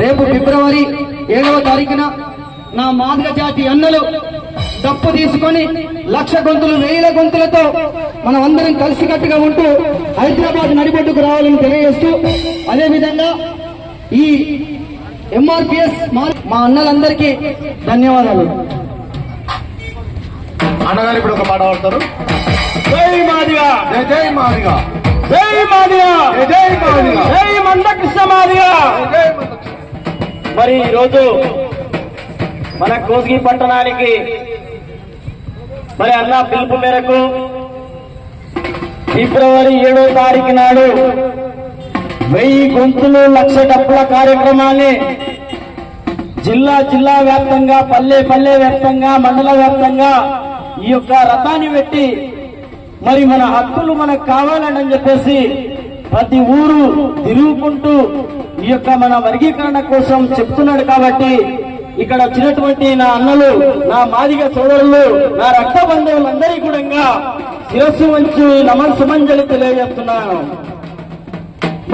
రేపు ఫిబ్రవరి 7వ తారీఖున నా మాదిగ జాతి అన్నలు డప్పు తీసుకొని 1,00,000 గొంతులు 1000 గొంతులతో మనం అందరం కలిసికట్టుగా ఉంటూ హైదరాబాద్ నడిబొడ్డుకు రావాలని తెలియజేస్తూ, అదేవిధంగా ఈ ఎంఆర్పిఎస్ మా అన్నలందరికీ ధన్యవాదాలు. అన్నగారు ఇప్పుడు ఒక పాట పాడతారు. జై మాదిగా, జై జై మాదిగా, జై మాదిగా, జై మాదిగా, జై మందకృష్ణ మాదిగా. మరి ఈరోజు మన కోసిగి పట్టణానికి మరి అన్న పిలుపు మేరకు ఫిబ్రవరి 7వ తారీఖు నాడు 1000 గొంతులు 1,00,000 డప్పుల కార్యక్రమాన్ని జిల్లా వ్యాప్తంగా, పల్లె వ్యాప్తంగా, మండల వ్యాప్తంగా ఈ యొక్క రథాన్ని పెట్టి మరి మన హక్కులు మనకు కావాలని చెప్పేసి ప్రతి ఊరు తిరుగుకుంటూ ఈ యొక్క మన వర్గీకరణ కోసం చెప్తున్నాడు. కాబట్టి ఇక్కడ వచ్చినటువంటి నా అన్నలు, నా మాదిగ సోదరులు, నా రక్త బంధువులందరికీ కూడా శిరస్సు వంచి నమస్సుమంజలి తెలియజేస్తున్నాను.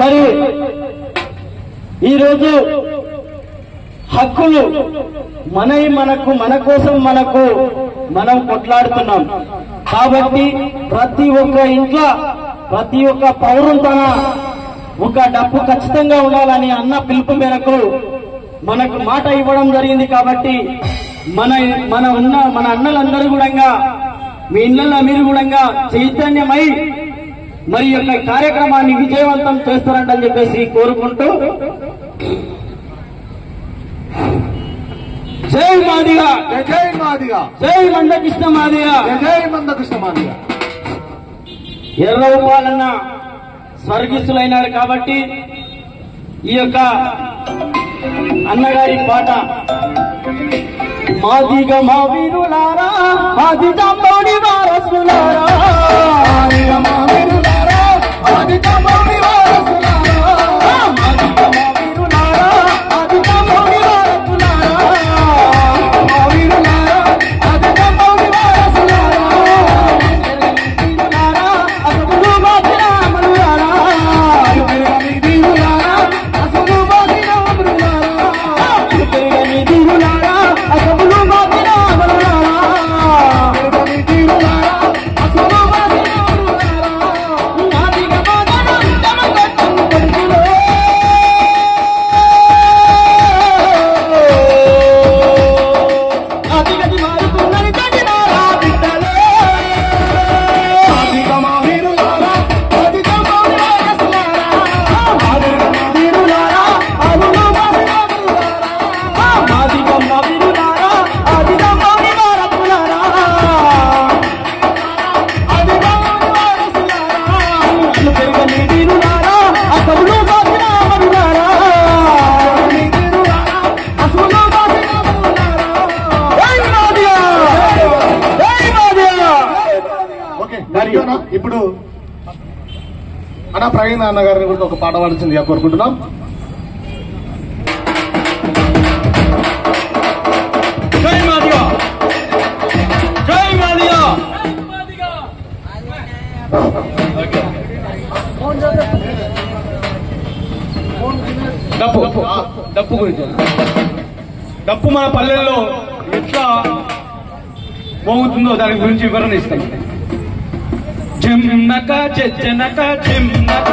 మరి ఈరోజు హక్కులు మన కోసం మనం కొట్లాడుతున్నాం. కాబట్టి ప్రతి ఒక్క ఇంట్లో ప్రతి ఒక్క పౌరులు తన ఒక డప్పు ఖచ్చితంగా ఉండాలని అన్న పిలుపు మేరకు మనకు మాట ఇవ్వడం జరిగింది. కాబట్టి మన అన్నలందరూ కూడా మీ ఇళ్లలో మీరు కూడా చైతన్యమై మరి యొక్క కార్యక్రమాన్ని విజయవంతం చేస్తారంటని చెప్పేసి కోరుకుంటూ, జై మాదిగా, జై మాదిగా, జై మందకృష్ణ మాదిగా, జై మందకృష్ణ మాదిగా. ఎర్రగోపాలన్న స్వర్గస్థులైనాడు. కాబట్టి ఈ యొక్క అన్నగారి పాట మాదిగ మా వీరులారా, ఆది జాంబోడి వారసులారా, మాదిగ మా వీరులారా, ఆది జాంబోడి వారసులారా, మాదిగ మా వీరులారా, ఆది జాంబోడి వారసులారా, మా వీరులారా, ఆది జాంబోడి వారసులారా, వీరులారా, అసలు బాధిరామనులారా, మీ వీరులారా, అసలు బాధిరామనులారా, మీ వీరులారా, అసలు బాధిరామనులారా, మీ వీరులారా, అసలు బాధిరామనులారా. మాదిగ మాదనం తమకొచ్చం కొడుకులో, ఆదిగది మారుతున్నది తగినారా బిడ్డలో, మాదిగ మా వీరులారా, ఆది జాంబోడి వారసులారా, మాదిగ మా వీరులారా, అరుణ మాదిరామనులారా, మాదిగ మా వీరులారా, ఆదిగ మాది వారసులారా, ఆది జాంబోడి వారసులారా, అసలు పెరగని వీరులారా, అసలు బాధిరామనులారా, మీ వీరులారా, అసలు బాధిరామనులారా. జై మాదిగ, జై మాదిగ. ఓకే గారినా ఇప్పుడు అన్న ప్రవీణ్ అన్న గారిని కూడా ఒక పాట పాడించిందిగా కోరుకుంటున్నాం. జై మాదిగ, జై మాదిగ. డప్పు గురించి, డప్పు మన పల్లెల్లో ఎట్లా మోగుతుందో దాని గురించి వివరణ ఇస్తాం. చెమ్నక చెచ్చనక చెమ్నక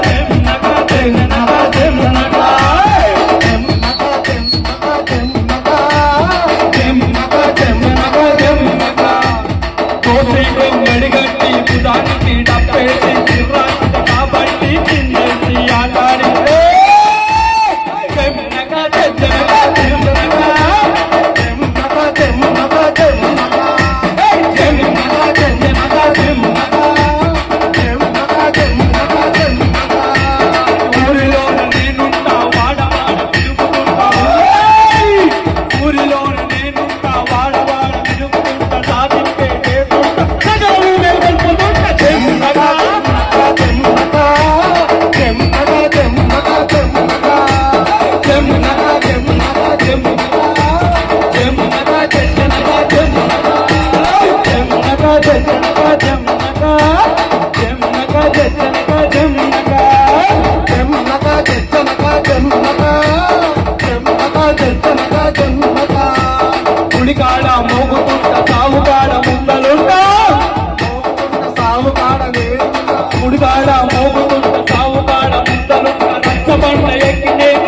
చెమ్నక చెమ్నక చెమ్నక చెమ్నక చెమ్నక చెమ్నక కోసేకు గడిగట్టి బుధానికి డప్పేసి చిర్రాకి కాబట్టి చిందేసి ఆటాడి చెమ్నక చెచ్చనక చెమ్నక చెమ్నక చెమ్నక చెమ్నక చెమ్నక చెచ్చనక చెమ్నక ఊరిలో నేనుంటా బండ ఎక్కి నేను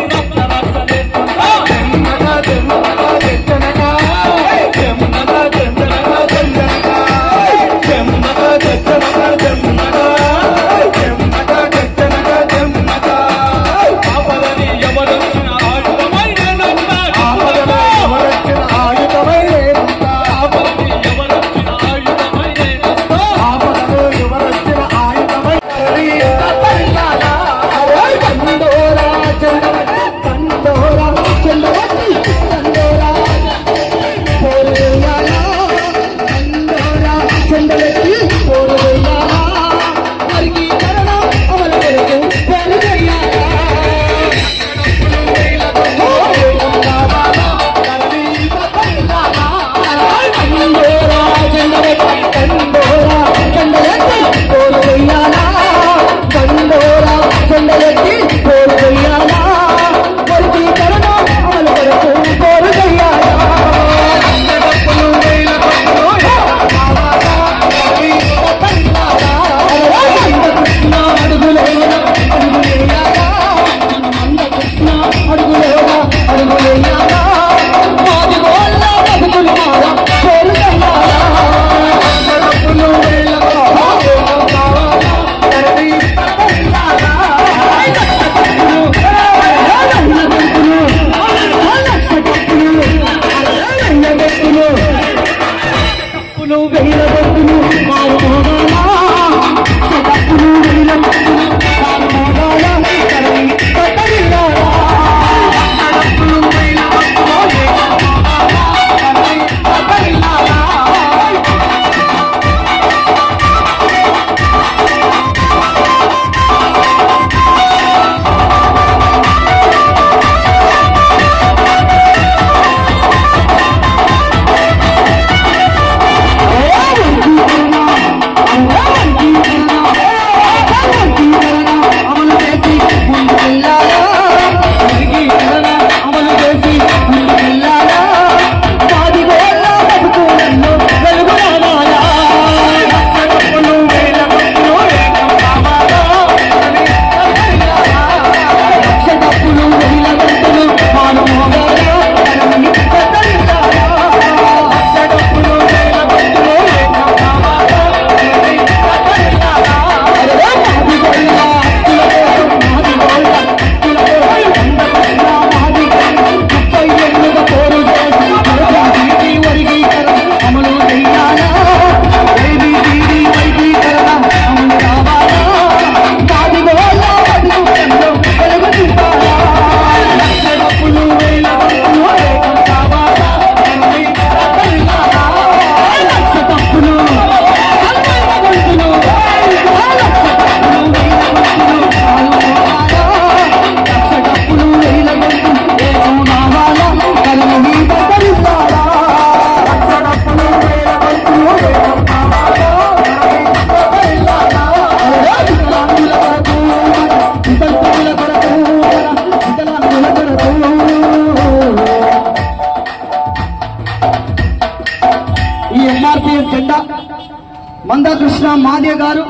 మందకృష్ణ మాదిగ గారు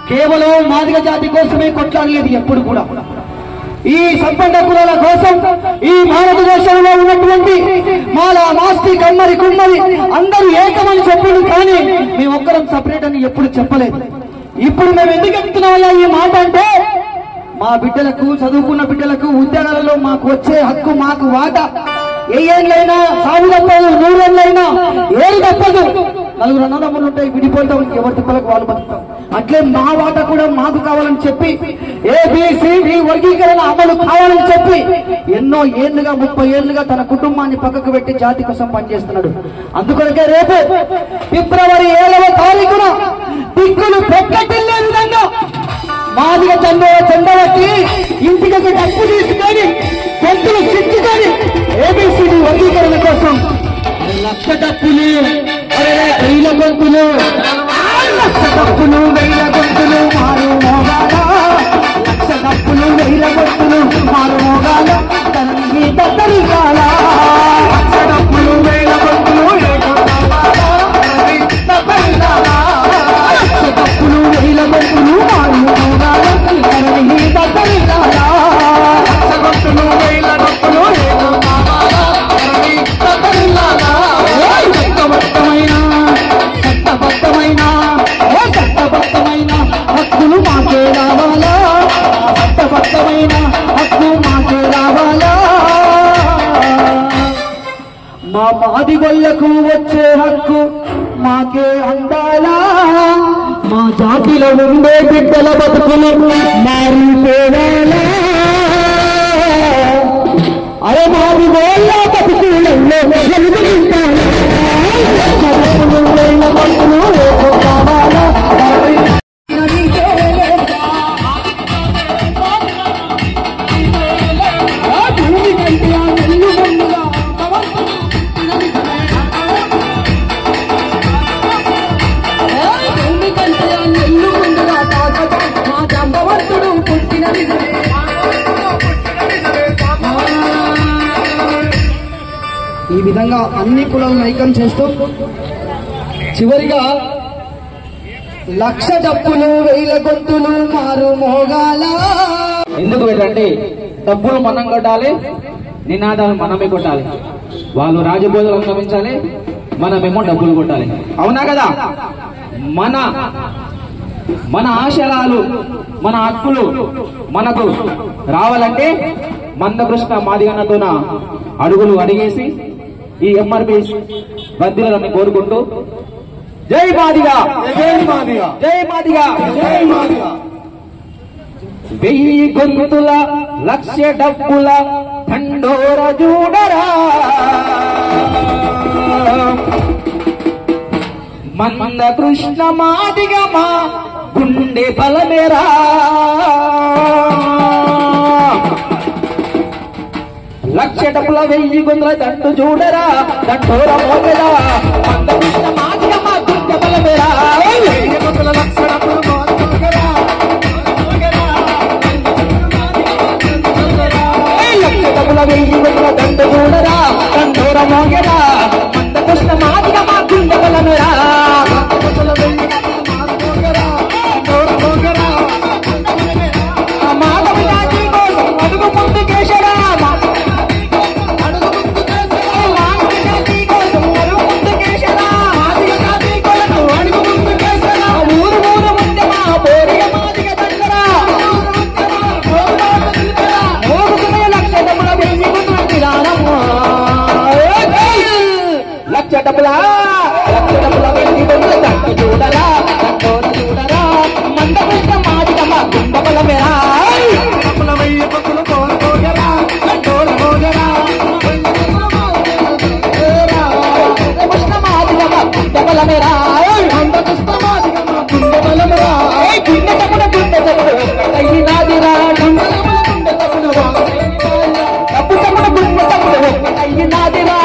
కేవలం మాదిగ జాతి కోసమే కొట్లాడలేదు ఎప్పుడు కూడా. ఈ సంపన్న కులాల కోసం ఈ భారతదేశంలో ఉన్నటువంటి మాల మాస్తి కమ్మరి కుమ్మరి అందరూ ఏకమని చెప్పుడు, కానీ మేము ఒక్కరం సపరేట్ అని ఎప్పుడు చెప్పలేదు. ఇప్పుడు మేము ఎందుకు చెప్తున్నామయ్యా ఈ మాట అంటే, మా బిడ్డలకు చదువుకున్న బిడ్డలకు ఉద్యోగాలలో మాకు వచ్చే హక్కు, మాకు వాటా ఏ ఏళ్ళైనా సాగు తప్పదు, 100 ఏళ్ళైనా ఏడు తప్పదు. నలుగురు అన్నదమ్ములు ఉంటాయి, విడిపోతాం, ఎవరి తిప్పలకు వాళ్ళు బతుకుతాం. అట్లే మా వాటా కూడా మాకు కావాలని చెప్పి ఏబిసిడి వర్గీకరణ అమలు కావాలని చెప్పి ఎన్నో ఏళ్లుగా 30 ఏళ్లుగా తన కుటుంబాన్ని పక్కకు పెట్టి జాతి కోసం పనిచేస్తున్నాడు. అందుకొరకే రేపు ఫిబ్రవరి 7వ తారీఖున దిక్కులు పెక్కటిల్లే విధంగా మాదిగ చందవట్టి ఇంటికి డబ్బు తీసుకొని గొంతులు సిచ్చుకొని ఏబిసిడి వర్గీకరణ కోసం 1,00,000 డబ్బులు, 1000 గొంతులు, 1,00,000 డబ్బులు, 1000 గొంతులు మారు మోగాల, 1,00,000 డబ్బులు, 1000 గొంతులు మారు మోగాల, తనని తరిగాల, 1,00,000 డబ్బులు, 1000 గొంతులు, 1,00,000 డబ్బులు, 1000 గొంతులు మారు మోగాల, తనని తరిగాల. మాదిగొల్లకు వచ్చే హక్కు మాకే అందాలా మా జాతిలో ఉండే బిడ్డల బతుకులు మారిపోవాలా అరే మాదిగోళ్ళ బతుకులలో కావాలా ఈ విధంగా అన్ని కులాలను ఐక్యం చేస్తూ చివరిగా 1,00,000 డప్పులు 1,000 గొంతులు మారు మోగాల. ఎందుకు ఏంటంటే డబ్బులు మనం కొట్టాలి, నినాదాలు మనమే కొట్టాలి. వాళ్ళు రాజభోజనం గమనించాలి, మనమేమో డబ్బులు కొట్టాలి. అవునా కదా? మన ఆశయాలు మన హక్కులు మనకు రావాలంటే మందకృష్ణ మాదిగన్నతోన అడుగులు అడిగేసి ఈ ఎంఆర్పి బందీలను కోరుకుంటూ జై మాదిగా, జై మాదిగా, జై మాదిగా, జై మాదిగా. 1000 గొంతుల 1,00,000 డబ్బుల దండోర చూడరా మందకృష్ణ మాదిగా మా గుండె బలమేరా 1,00,000 డబ్బుల 1000 గొంతుల దండు చూడరా దండోర మోగరా మందకృష్ణ మాదిగా మా గుండె బలమేరా 1000 గొంతుల 1,00,000 డబ్బులు మోగరా 1,00,000 డబ్బుల 1000 గొంతుల దండు చూడరా దండోర మోగరా మందకృష్ణ మాదిగా మా గుండె బలమేరా మాధవ జాతి కోసం అడుగు ముందుకేసరా ఊరు ఊరు ముందే మా బోరియ మాదిగ దగ్గరా 1,00,000 డబ్బుల 1000 గొంతుల కిరాణము 1,00,000 డబ్బుల 1000 గొంతుల దండు చూడరా దండోర చూడరా మందకృష్ణ మాదిగ మా గుండె బలమేరా 1000 గొంతులు మోగరా దండోర మోగరా కృష్ణ మాదిగ మా గుండె బలమేరా మందకృష్ణ మాదిగా మా గుండె బలమరా గుండె తప్పుడు ఒక్కటైనాదిరా గుండె తప్పుడు డబ్బు తప్పుడు గుండె తప్పుడు ఒక్కటైనాదిరా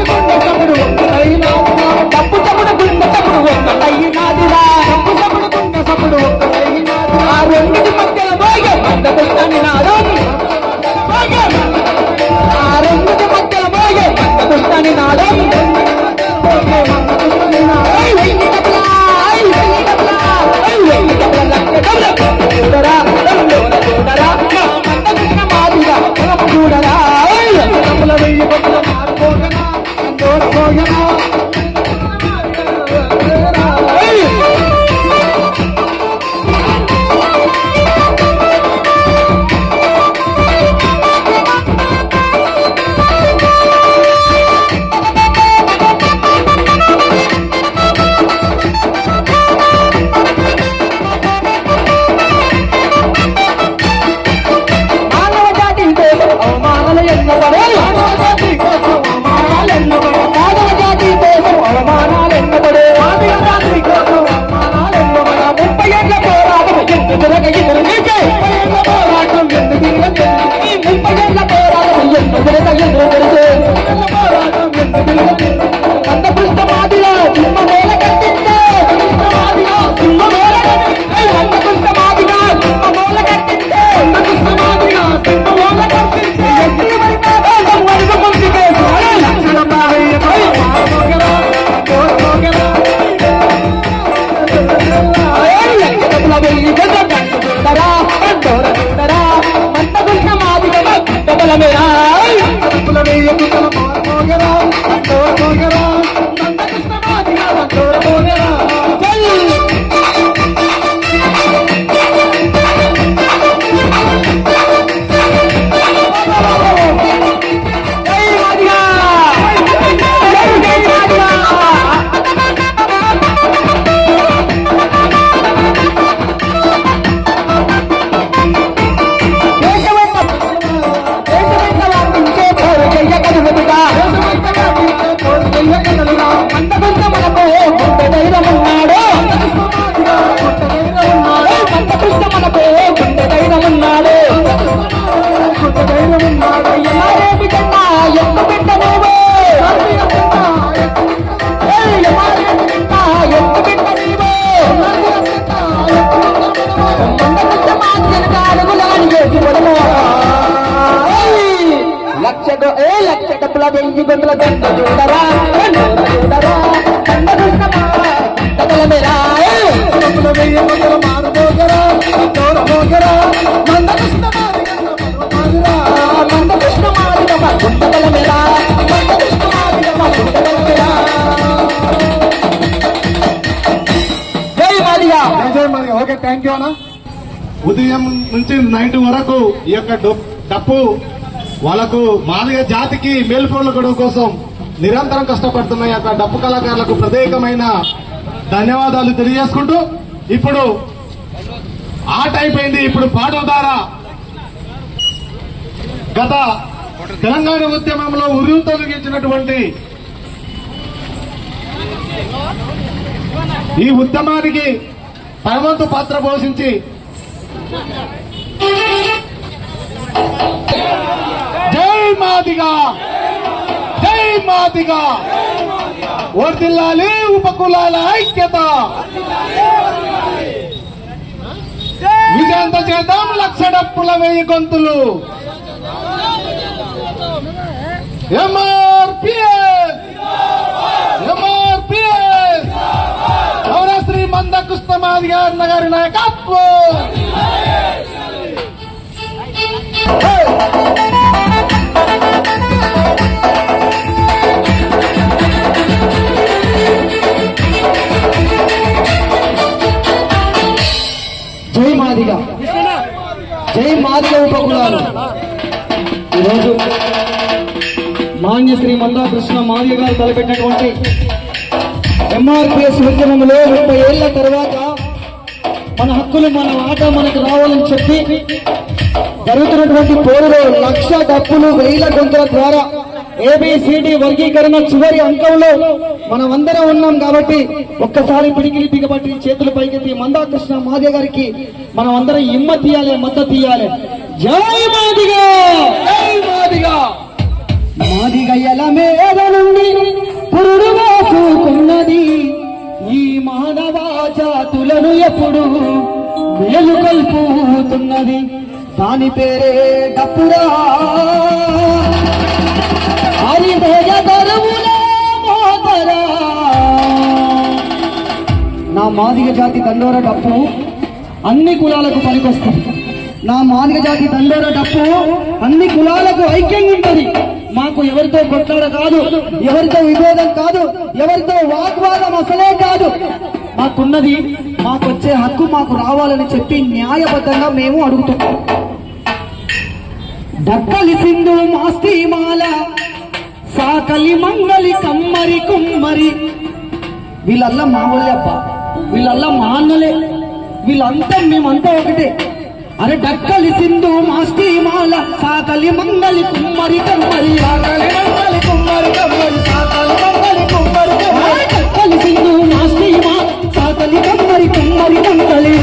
గుండె తప్పుడు ఒక్కటైనా డబ్బు తప్పుడు గుండె తప్పుడు ఒక్కటైనాదిరా గుండె తప్పుడు ఒక్కటైనా ఆ రెండిటి మధ్యలో మోగే మందకృష్ణ నినాదం ఆ రెండిటి మధ్యలో మోగే మందకృష్ణ నినాదం చూడరా చూడరా మందకృష్ణ మాదిగా చూడరా 1000 గొంతుల మోగరా దండోర మోగరా మానవ జాతి కోసం అవమానాలు ఎన్నపడే మానవ జాతి కోసం అవమానాలు ఎన్నపడే 30 ఏళ్ల పోరాటం ఎందుకు తిరగ ఎదురు నీకే 30 ఏళ్ల పోరాటం ఎందుకు తిరగ ఎదురు తెరిచే మందకృష్ణ మాదిగా సింహ మేల కట్టిందే సింహ మేల మందకృష్ణ మాదిగా సింహ మేల కట్టిందే మందకృష్ణ మాదిగా సింహ మేల కట్టిందే ఎత్తి మరి కోసం వరకు ముందుకే 1,00,000 చూడరా దండోర చూడరా మందకృష్ణ మాదిగా గుండె బలమేరా 1000 గొంతుల మోగరా దండోర మోగరా మందకృష్ణ మాదిగా దండోర మోగరా జై మాదిగా లక్ష డబ్బుల 1000 గొంతుల దండ చూడరా చూడరా కండ కృష్ణమా మేరా డబ్బుల 1000 గొంతుల మారుమోగరా చోర మోగరా మంద కృష్ణమా మంద కృష్ణమా గుండగల మేరా మంద కృష్ణమా గుండగల మేరా. జై మాదిగా. జై మాదిగా. ఓకే, థ్యాంక్ యూ అన్న. ఉదయం నుంచి నైట్ వరకు ఈ యొక్క డప్పు వాళ్ళకు మాదిగ జాతికి మేల్కొల్పడం కోసం నిరంతరం కష్టపడుతున్న ఈ యొక్క డప్పు కళాకారులకు ప్రత్యేకమైన ధన్యవాదాలు తెలియజేసుకుంటూ ఇప్పుడు ఆట అయిపోయింది. ఇప్పుడు పాట ద్వారా గత తెలంగాణ ఉద్యమంలో ఉరువు తొలగించినటువంటి ఈ ఉద్యమానికి తనవంతు పాత్ర పోషించి జై మాదిగా జై మాదిగా వర్ధిల్లాలి ఉపకులాల ఐక్యత విజయంత చేద్దాం లక్ష డప్పుల 1000 గొంతులు ఎంఆర్పిఎస్ ఎంఆర్పిఎస్ శ్రీ మంద కృష్ణమాదిగా గారి నాయకత్వం. జై మాదిగా జై మాదిగా ఉపకులాలు. ఈరోజు మాన్య శ్రీ మందా కృష్ణ మాదిగ గారు తలపెట్టినటువంటి ఎంఆర్పిఎస్ ఉద్యమంలో 30 ఏళ్ల తర్వాత మన హక్కులు మన ఆట మనకు రావాలని చెప్పి జరుగుతున్నటువంటి పోరులో 1,00,000 డప్పులు 1000 గొంతుల ద్వారా ఏబిసిడి వర్గీకరణ చివరి అంకంలో మనమందరం ఉన్నాం. కాబట్టి ఒక్కసారి పిడికిలి బిగబట్టి చేతులు పైకెత్తి మందా కృష్ణ మాదిగ గారికి మనం అందరం హిమ్మత్ ఇయ్యాలి, మద్దతు ఇయ్యాలి. జై మాదిగా జై మాదిగా. మాదిగయ్యల మీద నుండి పురుడు వాసుకున్నది ఈ మానవ జాతులను ఎప్పుడు మేలుకొల్పుతున్నది. దాని పేరే డప్పురా హరిదేయ దరువుల మోతరా. నా మాదిగ జాతి దండోర డప్పు అన్ని కులాలకు పనికొస్తుంది. నా మాదిగ జాతి దండోర డప్పు అన్ని కులాలకు ఐక్యంగా ఉంటుంది. మాకు ఎవరితో కొట్లాడ కాదు, ఎవరితో విభేదం కాదు, ఎవరితో వాగ్వాదం అసలే కాదు. మాకున్నది మాకొచ్చే హక్కు మాకు రావాలని చెప్పి న్యాయబద్ధంగా మేము అడుగుతున్నాం. దక్కలి సింధు మాస్తిమాల సాకలి మంగలి కమ్మరి కుమ్మరి వీళ్ళల్లా మా వాళ్ళే అబ్బా, వీళ్ళల్లా మా అన్నలే, వీళ్ళంతా మేమంతా ఒకటే. అరే డక్కలి సింధు మాస్తిమాల సాకలి మంగలి కుమ్మరి కమ్మరి సాకలి మంగలి కుమ్మరి కమ్మరి సాకలి మంగలి కుమ్మరి కమ్మరి డక్కలి సింధు మాస్తిమా సాకలి కమ్మరి కుమ్మరి మంగలి